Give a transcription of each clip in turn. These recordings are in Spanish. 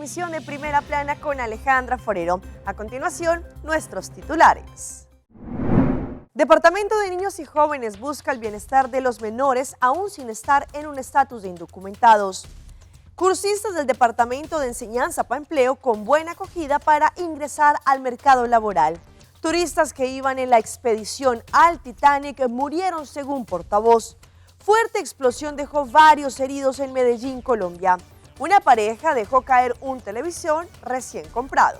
emisión de Primera Plana con Alejandra Forero. A continuación, nuestros titulares. Departamento de Niños y Jóvenes busca el bienestar de los menores aún sin estar en un estatus de indocumentados. Cursistas del Departamento de Enseñanza para Empleo con buena acogida para ingresar al mercado laboral. Turistas que iban en la expedición al Titanic murieron según portavoz. Fuerte explosión dejó varios heridos en Medellín, Colombia. Una pareja dejó caer un televisor recién comprado.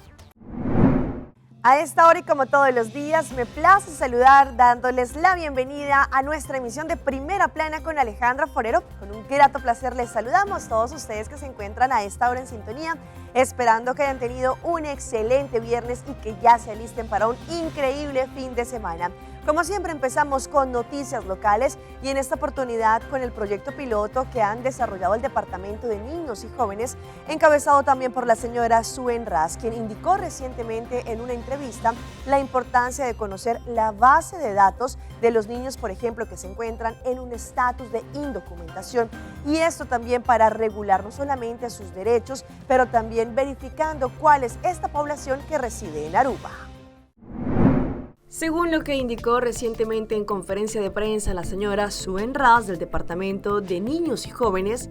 A esta hora y como todos los días, me place saludar dándoles la bienvenida a nuestra emisión de Primera Plana con Alejandra Forero. Con un grato placer les saludamos a todos ustedes que se encuentran a esta hora en sintonía, esperando que hayan tenido un excelente viernes y que ya se alisten para un increíble fin de semana. Como siempre empezamos con noticias locales y en esta oportunidad con el proyecto piloto que han desarrollado el Departamento de Niños y Jóvenes, encabezado también por la señora Suen Ras, quien indicó recientemente en una entrevista la importancia de conocer la base de datos de los niños, por ejemplo, que se encuentran en un estatus de indocumentación. Y esto también para regular no solamente sus derechos, pero también verificando cuál es esta población que reside en Aruba. Según lo que indicó recientemente en conferencia de prensa la señora Suen Ras del Departamento de Niños y Jóvenes,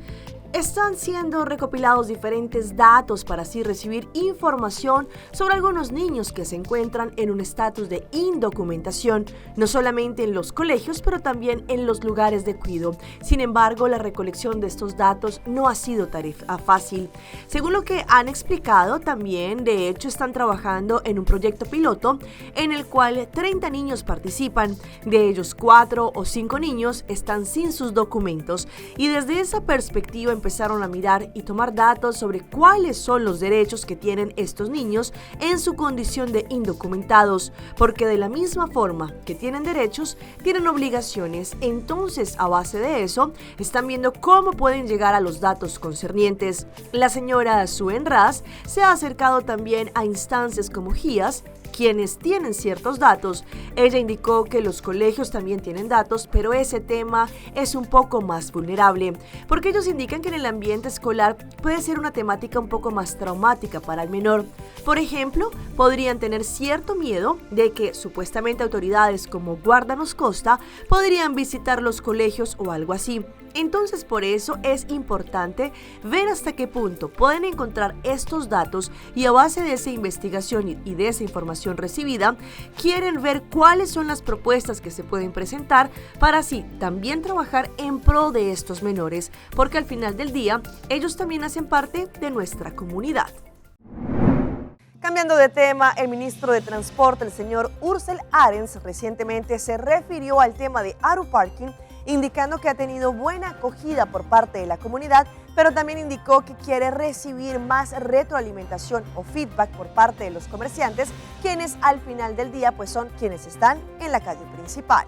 están siendo recopilados diferentes datos para así recibir información sobre algunos niños que se encuentran en un estatus de indocumentación, no solamente en los colegios, pero también en los lugares de cuidado. Sin embargo, la recolección de estos datos no ha sido tarea fácil. Según lo que han explicado, también, de hecho, están trabajando en un proyecto piloto en el cual 30 niños participan. De ellos, 4 o 5 niños están sin sus documentos y desde esa perspectiva empezaron a mirar y tomar datos sobre cuáles son los derechos que tienen estos niños en su condición de indocumentados, porque de la misma forma que tienen derechos, tienen obligaciones. Entonces, a base de eso, están viendo cómo pueden llegar a los datos concernientes. La señora Suen Ras se ha acercado también a instancias como GIAS, quienes tienen ciertos datos. Ella indicó que los colegios también tienen datos, pero ese tema es un poco más vulnerable, porque ellos indican que en el ambiente escolar puede ser una temática un poco más traumática para el menor. Por ejemplo, podrían tener cierto miedo de que supuestamente autoridades como Guardanos Costa podrían visitar los colegios o algo así. Entonces, por eso es importante ver hasta qué punto pueden encontrar estos datos y a base de esa investigación y de esa información recibida, quieren ver cuáles son las propuestas que se pueden presentar para así también trabajar en pro de estos menores, porque al final del día, ellos también hacen parte de nuestra comunidad. Cambiando de tema, el ministro de Transporte, el señor Ursel Arens, recientemente se refirió al tema de Aruparking, indicando que ha tenido buena acogida por parte de la comunidad, pero también indicó que quiere recibir más retroalimentación o feedback por parte de los comerciantes, quienes al final del día pues son quienes están en la calle principal.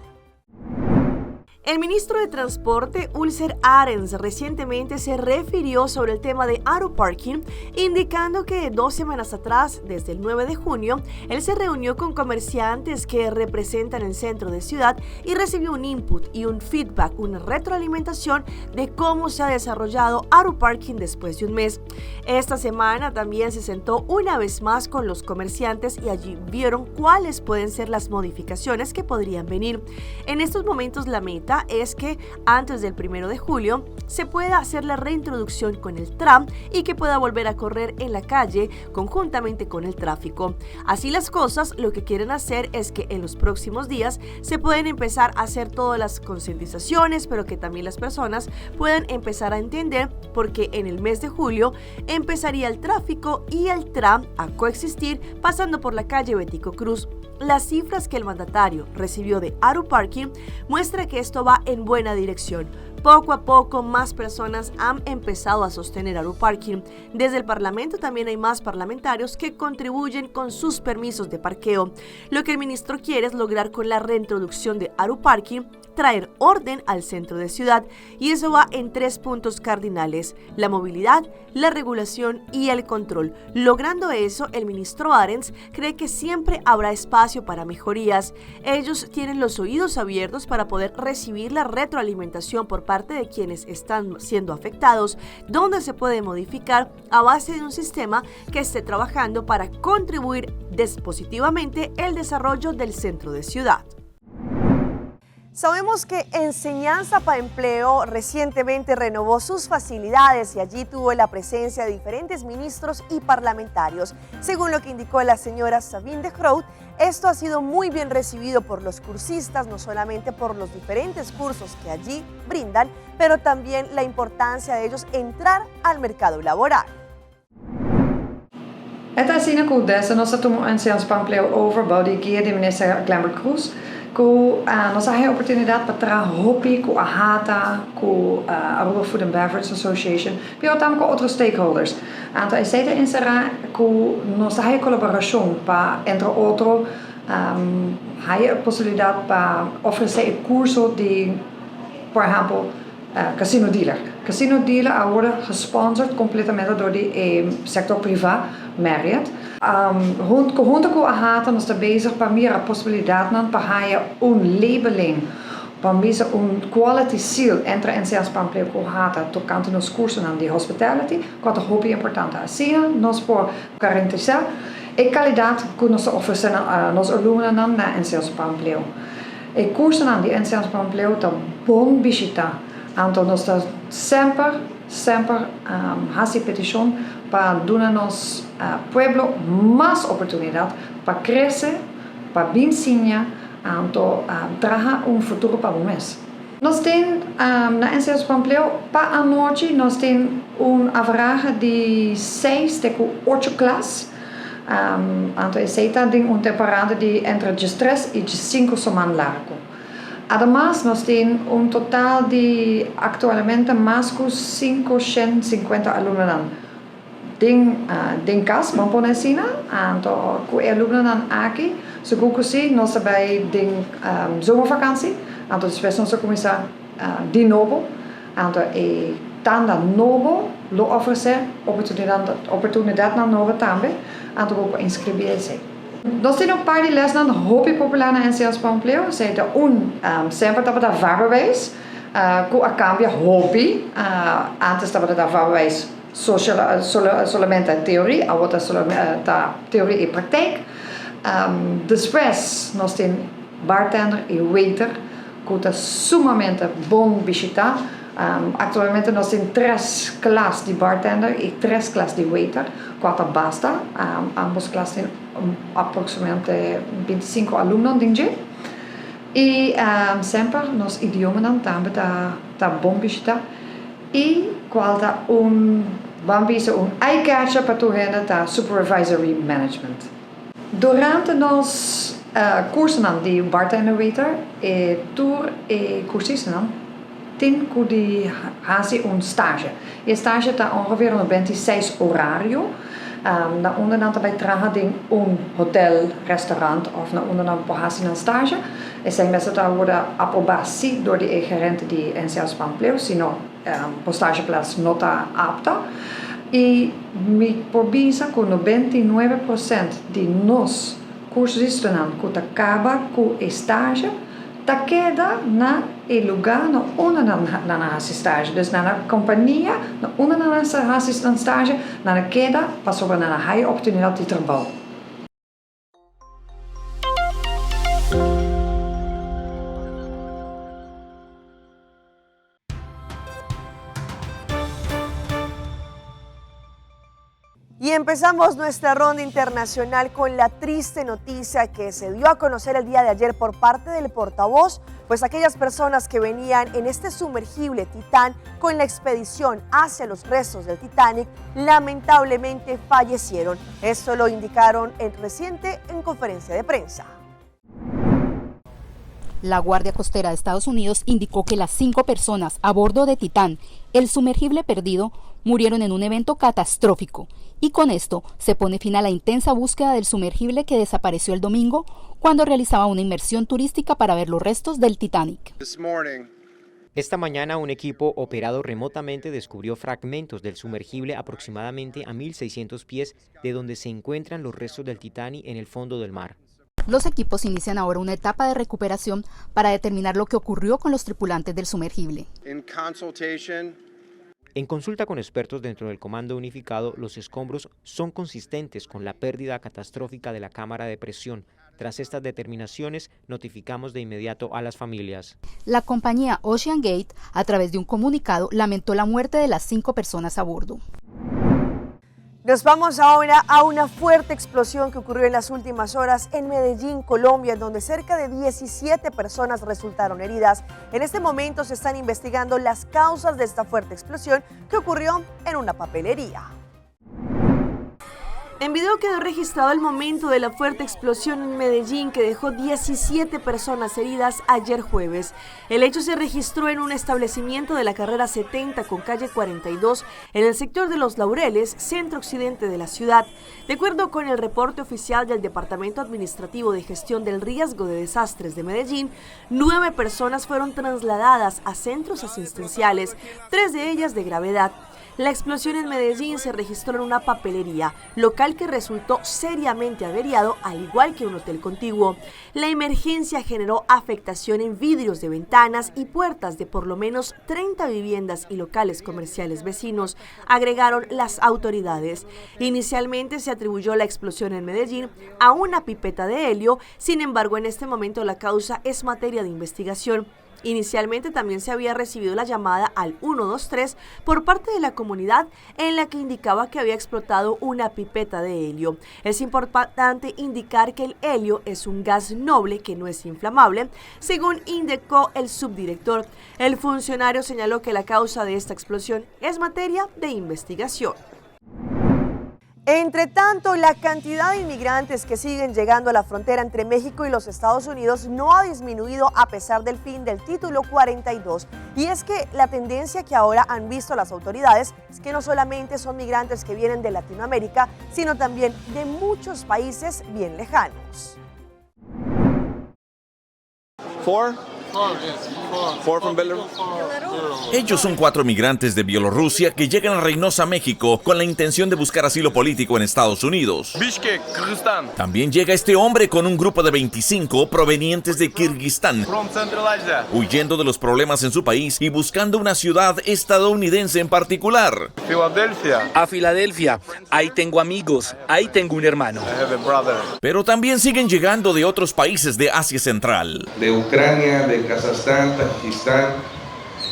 El ministro de Transporte, Ursel Arens, recientemente se refirió sobre el tema de Aruparking, indicando que 2 semanas atrás, desde el 9 de junio, él se reunió con comerciantes que representan el centro de ciudad y recibió un input y un feedback, una retroalimentación de cómo se ha desarrollado Aruparking después de un mes. Esta semana también se sentó una vez más con los comerciantes y allí vieron cuáles pueden ser las modificaciones que podrían venir. En estos momentos la meta es que antes del 1 de julio se pueda hacer la reintroducción con el tram y que pueda volver a correr en la calle conjuntamente con el tráfico. Así las cosas, lo que quieren hacer es que en los próximos días se pueden empezar a hacer todas las concientizaciones, pero que también las personas puedan empezar a entender porque en el mes de julio empezaría el tráfico y el tram a coexistir pasando por la calle Betico Cruz. Las cifras que el mandatario recibió de Aruparking muestra que esto va en buena dirección. Poco a poco más personas han empezado a sostener Aruparking. Desde el Parlamento también hay más parlamentarios que contribuyen con sus permisos de parqueo. Lo que el ministro quiere es lograr con la reintroducción de Aruparking traer orden al centro de ciudad, y eso va en 3 puntos cardinales: la movilidad, la regulación y el control. Logrando eso, el ministro Arens cree que siempre habrá espacio para mejorías. Ellos tienen los oídos abiertos para poder recibir la retroalimentación por parte de quienes están siendo afectados, donde se puede modificar a base de un sistema que esté trabajando para contribuir positivamente el desarrollo del centro de ciudad. Sabemos que Enseñanza para Empleo recientemente renovó sus facilidades y allí tuvo la presencia de diferentes ministros y parlamentarios. Según lo que indicó la señora Sabine de Groot, esto ha sido muy bien recibido por los cursistas, no solamente por los diferentes cursos que allí brindan, pero también la importancia de ellos entrar al mercado laboral. Het is een goed des en nós tomamos Enseñanza para Empleo overbouw die guia de minister Lambert Cruz. Nós temos a oportunidade para trabalhar com a AHATA, com a Aruba Food and Beverage Association, mas também com outros stakeholders. Então, essa é nós temos a colaboração para, entre outros, a possibilidade para oferecer curso de, por exemplo, casino dealer. Casino dealer agora gesponsord completamente door de sector privé, Marriott. Junto com a AHATA nós estamos bezig para meer a possibilidade para labeling, para meer quality seal entre Enseñanza para Empleo com a AHATA tocante nos cursos de hospitality, que é muito importante. Assim, nós por garantizar a qualidade que nós oferecemos a nossos alunos na Enseñanza para Empleo. E cursos de Enseñanza para Empleo estão bom visitar. Então, nós sempre fazemos petição para dar nosso pueblo mais oportunidade para crescer, para ensinar, então trazer futuro para o mês. Nós temos na Enseñanza para Empleo para a noite nós temos vraag de 6 até 8 classes. Então, essa tem temporada de entre 3 e 5 semanas largo. Además, nós temos total de atualmente mais de 550 alunos. Tem casa, vamos pôr assim, então, com os alunos aqui, segundo que nós temos zomervakantie, então, depois nós começamos de novo, então, tanda novo, lo oferecer oportunidade na nova também, então, vou inscrever-se. Nós temos par de lessen hobby popular na Enseñanza para Empleo. Ze sempre estava da verbewijs, com a cambia hobby. Antes estava da verbewijs solamente teoria, agora solamente teoria e praktijk. Depois nós temos bartender e waiter, que é sumamente bom visitar. Atualmente nós temos 3 classes de bartender e 3 classes de waiter, quatro basta. Ambos classes têm aproximadamente 25 alunos dentro. E sempre nos idiomas também está bom visitar. E qual está vamos eye-catcher para tu gente da supervisory management. Durante nos cursos de bartender waiter e tour e cursisten tem que fazer stage. E stage está ongeveer 26 horário. Na onderhand bij tragen in hotel, restaurant of na onderhand fazer stage. E zijn mensen daar worden aprobatie door de gerente die Enseñanza para Empleo, sino por stageplaats nota apta. E me probisa que 99% de nós cursistas que acaba com estágio ta queda na lugar na onde na estágio. Dus na companhia, na onde na estágio, na queda passou na high oportunidade de trabalho. Y empezamos nuestra ronda internacional con la triste noticia que se dio a conocer el día de ayer por parte del portavoz, pues aquellas personas que venían en este sumergible Titán con la expedición hacia los restos del Titanic lamentablemente fallecieron. Esto lo indicaron reciente en conferencia de prensa. La Guardia Costera de Estados Unidos indicó que las 5 personas a bordo de Titán, el sumergible perdido, murieron en un evento catastrófico. Y con esto se pone fin a la intensa búsqueda del sumergible que desapareció el domingo cuando realizaba una inmersión turística para ver los restos del Titanic. Esta mañana un equipo operado remotamente descubrió fragmentos del sumergible aproximadamente a 1.600 pies de donde se encuentran los restos del Titanic en el fondo del mar. Los equipos inician ahora una etapa de recuperación para determinar lo que ocurrió con los tripulantes del sumergible. En consulta con expertos dentro del Comando Unificado, los escombros son consistentes con la pérdida catastrófica de la cámara de presión. Tras estas determinaciones, notificamos de inmediato a las familias. La compañía Ocean Gate, a través de un comunicado, lamentó la muerte de las 5 personas a bordo. Nos vamos ahora a una fuerte explosión que ocurrió en las últimas horas en Medellín, Colombia, donde cerca de 17 personas resultaron heridas. En este momento se están investigando las causas de esta fuerte explosión que ocurrió en una papelería. En video quedó registrado el momento de la fuerte explosión en Medellín que dejó 17 personas heridas ayer jueves. El hecho se registró en un establecimiento de la carrera 70 con calle 42 en el sector de Los Laureles, centro occidente de la ciudad. De acuerdo con el reporte oficial del Departamento Administrativo de Gestión del Riesgo de Desastres de Medellín, 9 personas fueron trasladadas a centros asistenciales, 3 de ellas de gravedad. La explosión en Medellín se registró en una papelería, local que resultó seriamente averiado, al igual que un hotel contiguo. La emergencia generó afectación en vidrios de ventanas y puertas de por lo menos 30 viviendas y locales comerciales vecinos, agregaron las autoridades. Inicialmente se atribuyó la explosión en Medellín a una pipeta de helio, sin embargo en este momento la causa es materia de investigación. Inicialmente también se había recibido la llamada al 123 por parte de la comunidad en la que indicaba que había explotado una pipeta de helio. Es importante indicar que el helio es un gas noble que no es inflamable, según indicó el subdirector. El funcionario señaló que la causa de esta explosión es materia de investigación. Entre tanto, la cantidad de inmigrantes que siguen llegando a la frontera entre México y los Estados Unidos no ha disminuido a pesar del fin del Título 42. Y es que la tendencia que ahora han visto las autoridades es que no solamente son migrantes que vienen de Latinoamérica, sino también de muchos países bien lejanos. Ellos son 4 migrantes de Bielorrusia que llegan a Reynosa, México, con la intención de buscar asilo político en Estados Unidos. También llega este hombre con un grupo de 25 provenientes de Kirguistán, huyendo de los problemas en su país y buscando una ciudad estadounidense en particular. A Filadelfia, ahí tengo amigos, ahí tengo un hermano. Pero también siguen llegando de otros países de Asia Central. De Ucrania, de Kazajstán, Tajikistán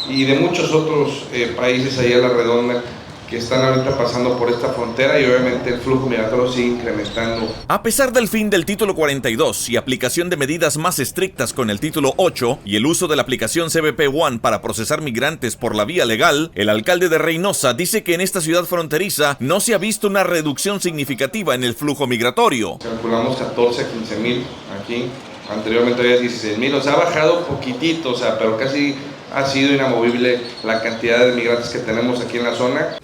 y de muchos otros países allá a la redonda que están ahorita pasando por esta frontera y obviamente el flujo migratorio sigue incrementando. A pesar del fin del Título 42 y aplicación de medidas más estrictas con el Título 8 y el uso de la aplicación CBP One para procesar migrantes por la vía legal, el alcalde de Reynosa dice que en esta ciudad fronteriza no se ha visto una reducción significativa en el flujo migratorio. Calculamos 14 a 15 mil aquí, anteriormente había 16 mil, o sea, ha bajado poquitito, o sea, pero casi ha sido inamovible la cantidad de migrantes que tenemos aquí en la zona.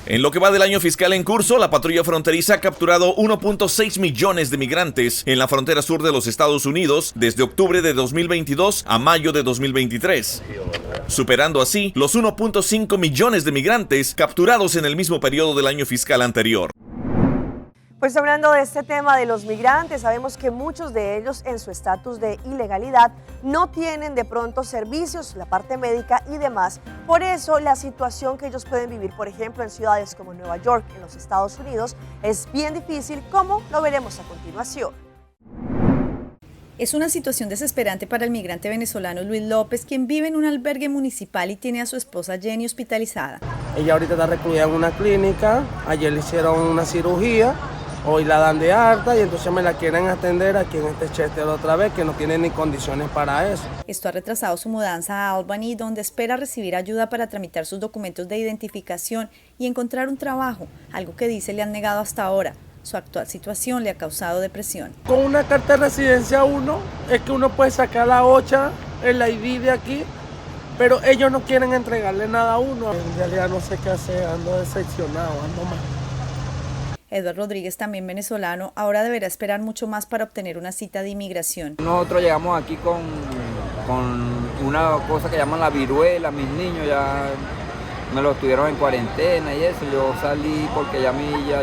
En lo que va del año fiscal en curso, la patrulla fronteriza ha capturado 1.6 millones de migrantes en la frontera sur de los Estados Unidos desde octubre de 2022 a mayo de 2023, superando así los 1.5 millones de migrantes capturados en el mismo periodo del año fiscal anterior. Pues hablando de este tema de los migrantes, sabemos que muchos de ellos en su estatus de ilegalidad no tienen de pronto servicios, la parte médica y demás. Por eso la situación que ellos pueden vivir, por ejemplo, en ciudades como Nueva York, en los Estados Unidos, es bien difícil, como lo veremos a continuación. Es una situación desesperante para el migrante venezolano Luis López, quien vive en un albergue municipal y tiene a su esposa Jenny hospitalizada. Ella ahorita está recluida en una clínica, ayer le hicieron una cirugía. Hoy la dan de alta y entonces me la quieren atender aquí en este Chester otra vez, que no tienen ni condiciones para eso. Esto ha retrasado su mudanza a Albany, donde espera recibir ayuda para tramitar sus documentos de identificación y encontrar un trabajo, algo que dice le han negado hasta ahora. Su actual situación le ha causado depresión. Con una carta de residencia es que uno puede sacar la OCHA, el ID de aquí, pero ellos no quieren entregarle nada a uno. En realidad no sé qué hacer, ando decepcionado, ando mal. Eduardo Rodríguez, también venezolano, ahora deberá esperar mucho más para obtener una cita de inmigración. Nosotros llegamos aquí con una cosa que llaman la viruela, mis niños ya me lo tuvieron en cuarentena y eso, yo salí porque ya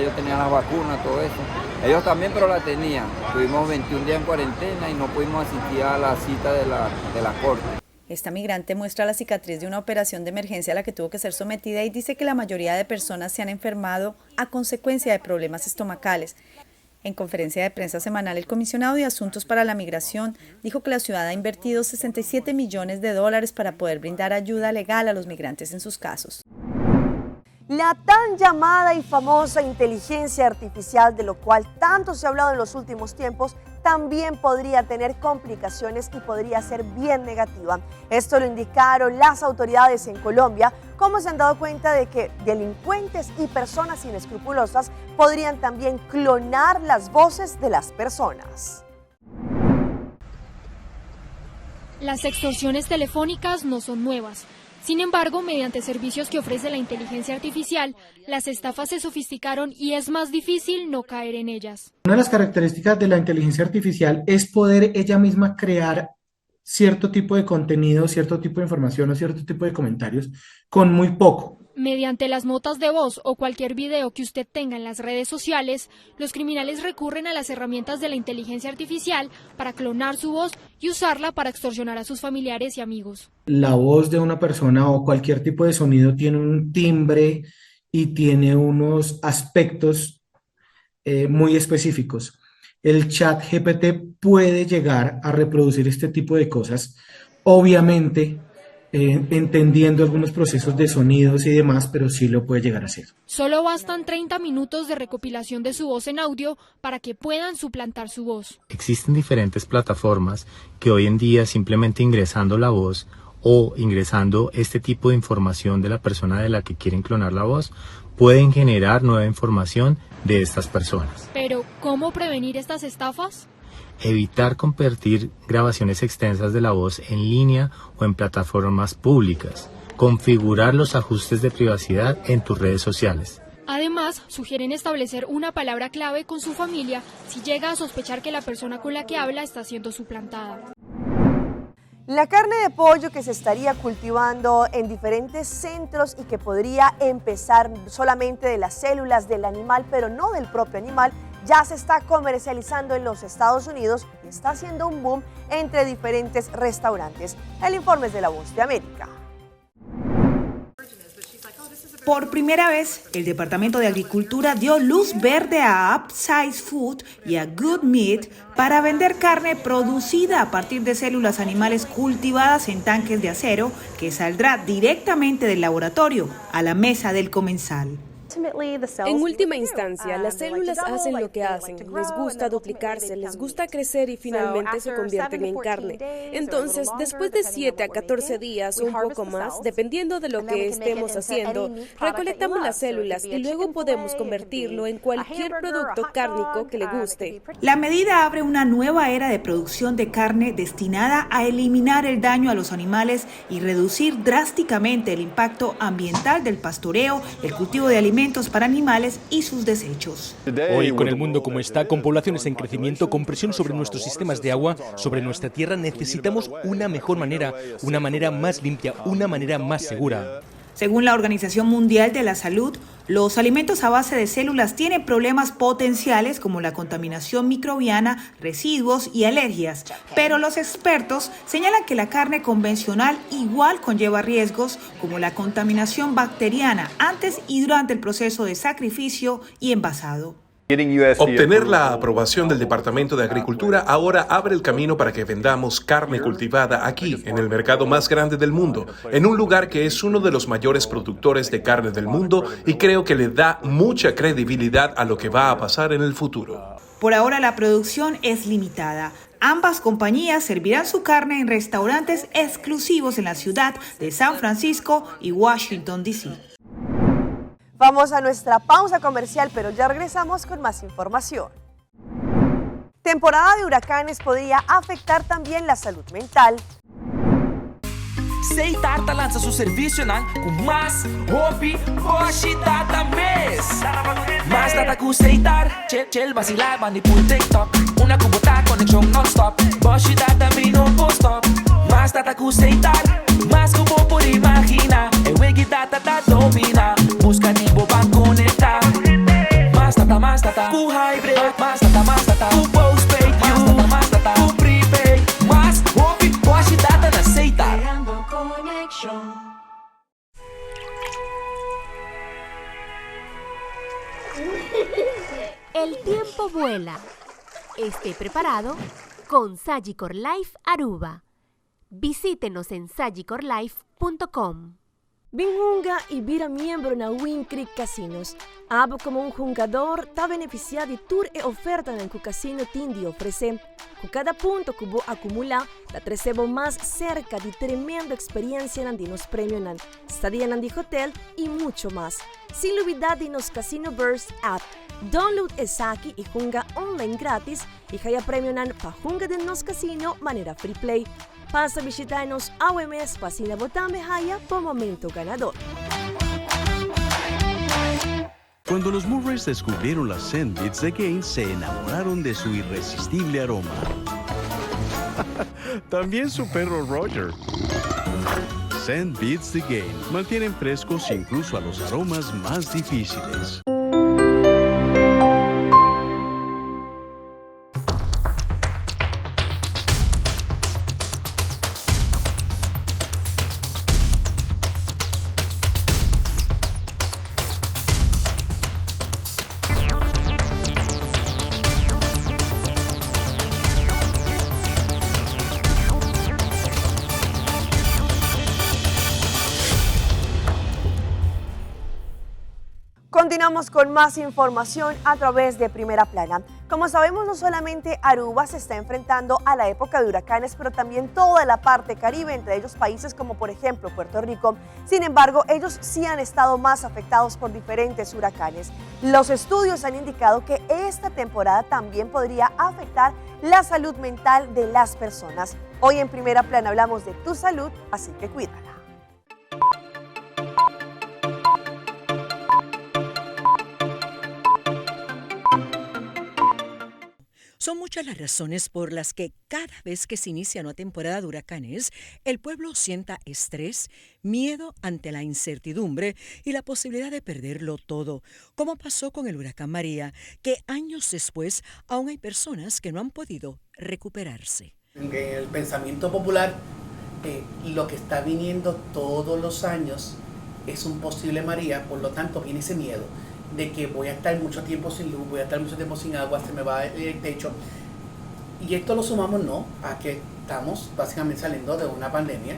yo tenía las vacunas, todo eso. Ellos también, pero la tenían. Tuvimos 21 días en cuarentena y no pudimos asistir a la cita de la corte. Esta migrante muestra la cicatriz de una operación de emergencia a la que tuvo que ser sometida y dice que la mayoría de personas se han enfermado a consecuencia de problemas estomacales. En conferencia de prensa semanal, el comisionado de Asuntos para la Migración dijo que la ciudad ha invertido $67 millones para poder brindar ayuda legal a los migrantes en sus casos. La tan llamada y famosa inteligencia artificial, de lo cual tanto se ha hablado en los últimos tiempos, también podría tener complicaciones y podría ser bien negativa. Esto lo indicaron las autoridades en Colombia, como se han dado cuenta de que delincuentes y personas inescrupulosas podrían también clonar las voces de las personas. Las extorsiones telefónicas no son nuevas. Sin embargo, mediante servicios que ofrece la inteligencia artificial, las estafas se sofisticaron y es más difícil no caer en ellas. Una de las características de la inteligencia artificial es poder ella misma crear cierto tipo de contenido, cierto tipo de información o cierto tipo de comentarios con muy poco. Mediante las notas de voz o cualquier video que usted tenga en las redes sociales, los criminales recurren a las herramientas de la inteligencia artificial para clonar su voz y usarla para extorsionar a sus familiares y amigos. La voz de una persona o cualquier tipo de sonido tiene un timbre y tiene unos aspectos muy específicos. El chat GPT puede llegar a reproducir este tipo de cosas, obviamente entendiendo algunos procesos de sonidos y demás, pero sí lo puede llegar a hacer. Solo bastan 30 minutos de recopilación de su voz en audio para que puedan suplantar su voz. Existen diferentes plataformas que hoy en día simplemente ingresando la voz o ingresando este tipo de información de la persona de la que quieren clonar la voz, pueden generar nueva información de estas personas. Pero, ¿cómo prevenir estas estafas? Evitar compartir grabaciones extensas de la voz en línea o en plataformas públicas. Configurar los ajustes de privacidad en tus redes sociales. Además, sugieren establecer una palabra clave con su familia si llega a sospechar que la persona con la que habla está siendo suplantada. La carne de pollo que se estaría cultivando en diferentes centros y que podría empezar solamente de las células del animal, pero no del propio animal, ya se está comercializando en los Estados Unidos y está haciendo un boom entre diferentes restaurantes. El informe es de La Voz de América. Por primera vez, el Departamento de Agricultura dio luz verde a Upsize Food y a Good Meat para vender carne producida a partir de células animales cultivadas en tanques de acero que saldrá directamente del laboratorio a la mesa del comensal. En última instancia, las células hacen lo que hacen, les gusta duplicarse, les gusta crecer y finalmente se convierten en carne. Entonces, después de 7 a 14 días o un poco más, dependiendo de lo que estemos haciendo, recolectamos las células y luego podemos convertirlo en cualquier producto cárnico que le guste. La medida abre una nueva era de producción de carne destinada a eliminar el daño a los animales y reducir drásticamente el impacto ambiental del pastoreo, el cultivo de alimentos para animales y sus desechos. Hoy, con el mundo como está, con poblaciones en crecimiento, con presión sobre nuestros sistemas de agua, sobre nuestra tierra, necesitamos una mejor manera, una manera más limpia, una manera más segura. Según la Organización Mundial de la Salud, los alimentos a base de células tienen problemas potenciales como la contaminación microbiana, residuos y alergias, pero los expertos señalan que la carne convencional igual conlleva riesgos como la contaminación bacteriana antes y durante el proceso de sacrificio y envasado. Obtener la aprobación del Departamento de Agricultura ahora abre el camino para que vendamos carne cultivada aquí, en el mercado más grande del mundo, en un lugar que es uno de los mayores productores de carne del mundo y creo que le da mucha credibilidad a lo que va a pasar en el futuro. Por ahora la producción es limitada. Ambas compañías servirán su carne en restaurantes exclusivos en la ciudad de San Francisco y Washington, D.C. Vamos a nuestra pausa comercial, pero ya regresamos con más información. Temporada de huracanes podría afectar también la salud mental. Seitarta lança seu serviço com mais hobby, hoje data mês. Mais data com Seitar, chill vacilar, bani por TikTok. Una cubota conexão non-stop, hoje data me no post-stop. Mais data com Seitar, mais como por imaginar. E wegi data tá domina, busca tipo pra conectar. Mais data, com hybrid, mais vuela. Esté preparado con Sagicor Life Aruba. Visítenos en sagicorlife.com. Binhunga e vira membro na Win Creek Casinos. Abo como um jogador está beneficiado de tour e oferta no que o casino tem de oferecer. Com cada ponto que vou acumular, da recebo mais cerca de tremenda experiência de nos prêmios na estadia de hotel e muito mais. Sem olvidar de nos Casino Burst app. Download essa aqui e junga online grátis e ganha prêmio para junga de nos casino maneira free play. Pasa a visitar-nos ao mes para votar Haya por momento ganador. Cuando los Murrays descubrieron las Scent Beats The Game, se enamoraron de su irresistible aroma. También su perro Roger. Scent Beats The Game mantienen frescos incluso a los aromas más difíciles. Continuamos con más información a través de Primera Plana. Como sabemos, no solamente Aruba se está enfrentando a la época de huracanes, pero también toda la parte caribe, entre ellos países como por ejemplo Puerto Rico. Sin embargo, ellos sí han estado más afectados por diferentes huracanes. Los estudios han indicado que esta temporada también podría afectar la salud mental de las personas. Hoy en Primera Plana hablamos de tu salud, así que cuídala. Son muchas las razones por las que cada vez que se inicia una temporada de huracanes, el pueblo sienta estrés, miedo ante la incertidumbre y la posibilidad de perderlo todo, como pasó con el huracán María, que años después aún hay personas que no han podido recuperarse. En el pensamiento popular, lo que está viniendo todos los años es un posible María, por lo tanto viene ese miedo de que voy a estar mucho tiempo sin luz, voy a estar mucho tiempo sin agua, se me va el techo. Y esto lo sumamos a que estamos básicamente saliendo de una pandemia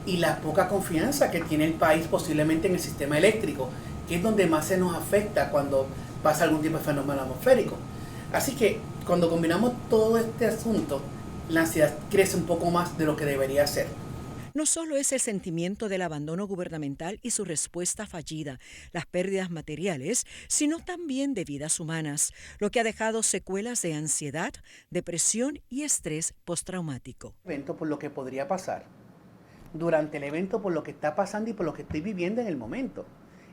y la poca confianza que tiene el país posiblemente en el sistema eléctrico, que es donde más se nos afecta cuando pasa algún tipo de fenómeno atmosférico. Así que cuando combinamos todo este asunto, la ansiedad crece un poco más de lo que debería ser. No solo es el sentimiento del abandono gubernamental y su respuesta fallida, las pérdidas materiales, sino también de vidas humanas, lo que ha dejado secuelas de ansiedad, depresión y estrés postraumático. Evento por lo que podría pasar, durante el evento por lo que está pasando y por lo que estoy viviendo en el momento.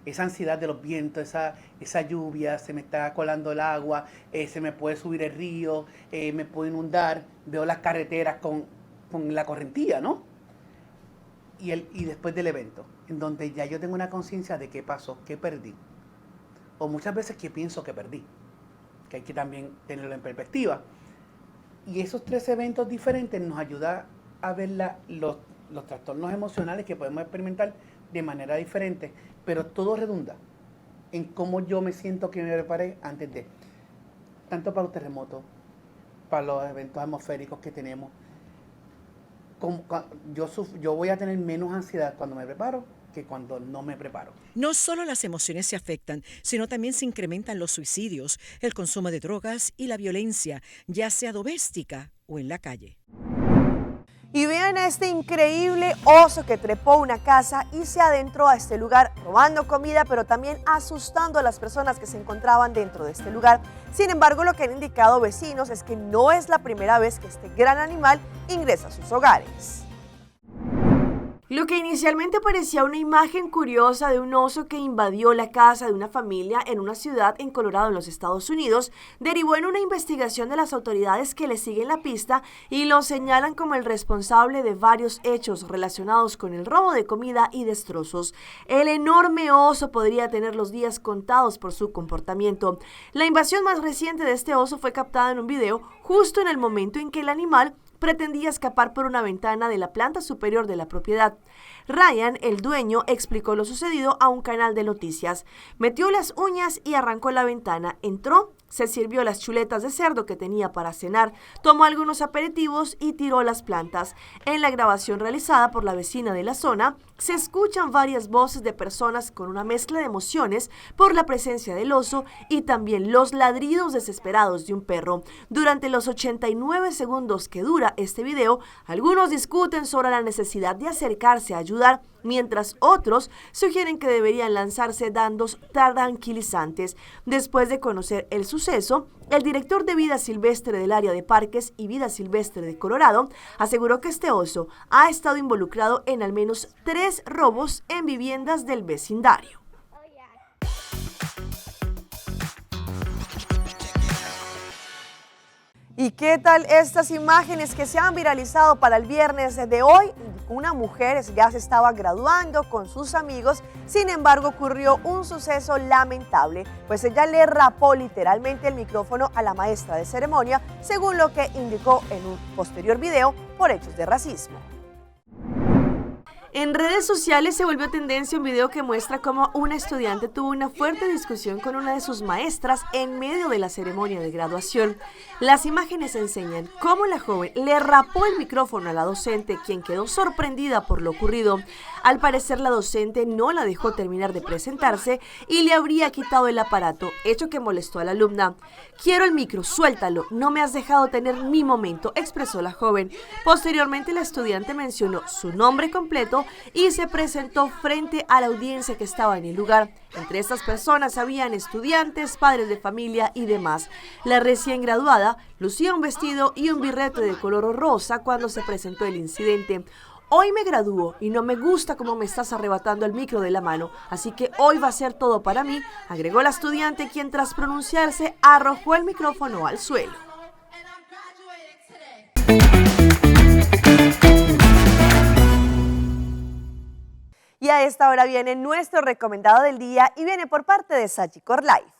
Esa ansiedad de los vientos, esa lluvia, se me está colando el agua, se me puede subir el río, me puedo inundar, veo las carreteras con la correntía, ¿no? Y después del evento, en donde ya yo tengo una conciencia de qué pasó, qué perdí. O muchas veces que pienso que perdí, que hay que también tenerlo en perspectiva. Y esos tres eventos diferentes nos ayudan a ver los trastornos emocionales que podemos experimentar de manera diferente, pero todo redunda en cómo yo me siento que me preparé antes de, tanto para los terremotos, para los eventos atmosféricos que tenemos. Yo voy a tener menos ansiedad cuando me preparo que cuando no me preparo. No solo las emociones se afectan, sino también se incrementan los suicidios, el consumo de drogas y la violencia, ya sea doméstica o en la calle. Y vean a este increíble oso que trepó una casa y se adentró a este lugar robando comida, pero también asustando a las personas que se encontraban dentro de este lugar. Sin embargo, lo que han indicado vecinos es que no es la primera vez que este gran animal ingresa a sus hogares. Lo que inicialmente parecía una imagen curiosa de un oso que invadió la casa de una familia en una ciudad en Colorado, en los Estados Unidos, derivó en una investigación de las autoridades que le siguen la pista y lo señalan como el responsable de varios hechos relacionados con el robo de comida y destrozos. El enorme oso podría tener los días contados por su comportamiento. La invasión más reciente de este oso fue captada en un video justo en el momento en que el animal pretendía escapar por una ventana de la planta superior de la propiedad. Ryan, el dueño, explicó lo sucedido a un canal de noticias. Metió las uñas y arrancó la ventana, entró Se sirvió las chuletas de cerdo que tenía para cenar, tomó algunos aperitivos y tiró las plantas. En la grabación realizada por la vecina de la zona, se escuchan varias voces de personas con una mezcla de emociones por la presencia del oso y también los ladridos desesperados de un perro. Durante los 89 segundos que dura este video, algunos discuten sobre la necesidad de acercarse a ayudar, mientras otros sugieren que deberían lanzarse dandos tranquilizantes. Después de conocer el suceso, el director de Vida Silvestre del área de Parques y Vida Silvestre de Colorado aseguró que este oso ha estado involucrado en al menos 3 robos en viviendas del vecindario. ¿Y qué tal estas imágenes que se han viralizado para el viernes de hoy? Una mujer ya se estaba graduando con sus amigos, sin embargo ocurrió un suceso lamentable, pues ella le rapó literalmente el micrófono a la maestra de ceremonia, según lo que indicó en un posterior video por hechos de racismo. En redes sociales se volvió tendencia un video que muestra cómo una estudiante tuvo una fuerte discusión con una de sus maestras en medio de la ceremonia de graduación. Las imágenes enseñan cómo la joven le rapó el micrófono a la docente, quien quedó sorprendida por lo ocurrido. Al parecer, la docente no la dejó terminar de presentarse y le habría quitado el aparato, hecho que molestó a la alumna. «Quiero el micro, suéltalo, no me has dejado tener mi momento», expresó la joven. Posteriormente, la estudiante mencionó su nombre completo y se presentó frente a la audiencia que estaba en el lugar. Entre estas personas habían estudiantes, padres de familia y demás. La recién graduada lucía un vestido y un birrete de color rosa cuando se presentó el incidente. «Hoy me gradúo y no me gusta cómo me estás arrebatando el micro de la mano, así que hoy va a ser todo para mí», agregó la estudiante, quien tras pronunciarse arrojó el micrófono al suelo. Y a esta hora viene nuestro recomendado del día y viene por parte de Sagicor Life.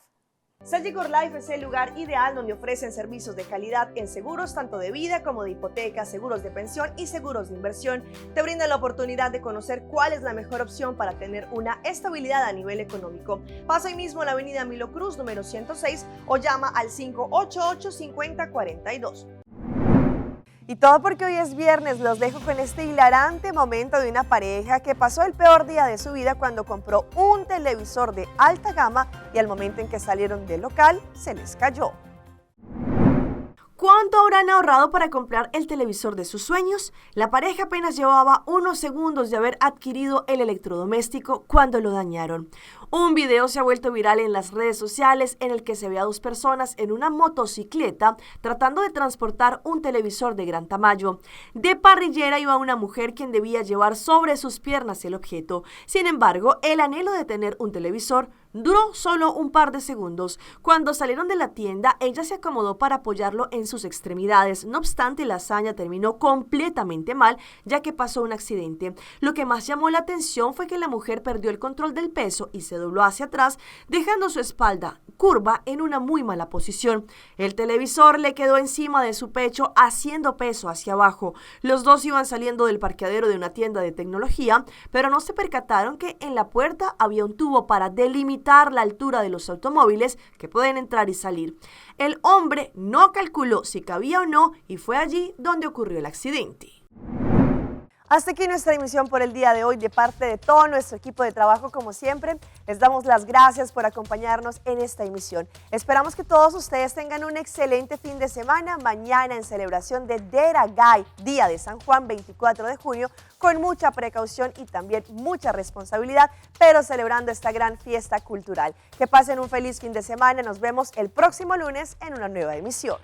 Sagicor Life es el lugar ideal donde ofrecen servicios de calidad en seguros tanto de vida como de hipoteca, seguros de pensión y seguros de inversión. Te brinda la oportunidad de conocer cuál es la mejor opción para tener una estabilidad a nivel económico. Pasa hoy mismo en la avenida Milo Cruz, número 106 o llama al 588-5042. Y todo porque hoy es viernes, los dejo con este hilarante momento de una pareja que pasó el peor día de su vida cuando compró un televisor de alta gama y al momento en que salieron del local se les cayó. ¿Cuánto habrán ahorrado para comprar el televisor de sus sueños? La pareja apenas llevaba unos segundos de haber adquirido el electrodoméstico cuando lo dañaron. Un video se ha vuelto viral en las redes sociales en el que se ve a 2 personas en una motocicleta tratando de transportar un televisor de gran tamaño. De parrillera iba una mujer quien debía llevar sobre sus piernas el objeto. Sin embargo, el anhelo de tener un televisor duró solo un par de segundos. Cuando salieron de la tienda, ella se acomodó para apoyarlo en sus extremidades. No obstante, la hazaña terminó completamente mal, ya que pasó un accidente. Lo que más llamó la atención fue que la mujer perdió el control del peso y se dobló hacia atrás, dejando su espalda curva en una muy mala posición. El televisor le quedó encima de su pecho, haciendo peso hacia abajo. Los dos iban saliendo del parqueadero de una tienda de tecnología, pero no se percataron que en la puerta había un tubo para delimitar la altura de los automóviles que pueden entrar y salir. El hombre no calculó si cabía o no y fue allí donde ocurrió el accidente. Hasta aquí nuestra emisión por el día de hoy. De parte de todo nuestro equipo de trabajo, como siempre, les damos las gracias por acompañarnos en esta emisión. Esperamos que todos ustedes tengan un excelente fin de semana. Mañana, en celebración de Deragay, Día de San Juan, 24 de junio, con mucha precaución y también mucha responsabilidad, pero celebrando esta gran fiesta cultural. Que pasen un feliz fin de semana. Nos vemos el próximo lunes en una nueva emisión.